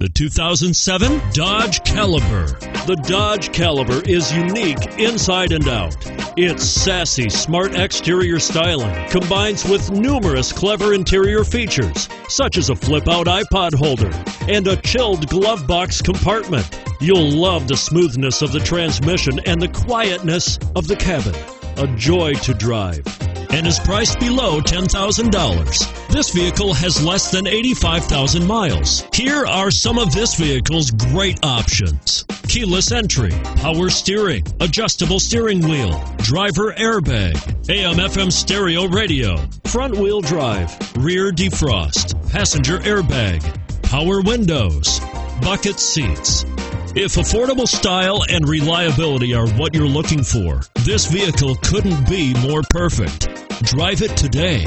The 2007 Dodge Caliber. The Dodge Caliber is unique inside and out. Its sassy, smart exterior styling combines with numerous clever interior features, such as a flip-out iPod holder and a chilled glove box compartment. You'll love the smoothness of the transmission and the quietness of the cabin. A joy to drive, and is priced below $10,000. This vehicle has less than 85,000 miles. Here are some of this vehicle's great options: keyless entry, power steering, adjustable steering wheel, driver airbag, AM/FM stereo radio, front wheel drive, rear defrost, passenger airbag, power windows, bucket seats. If affordable style and reliability are what you're looking for, this vehicle couldn't be more perfect. Drive it today.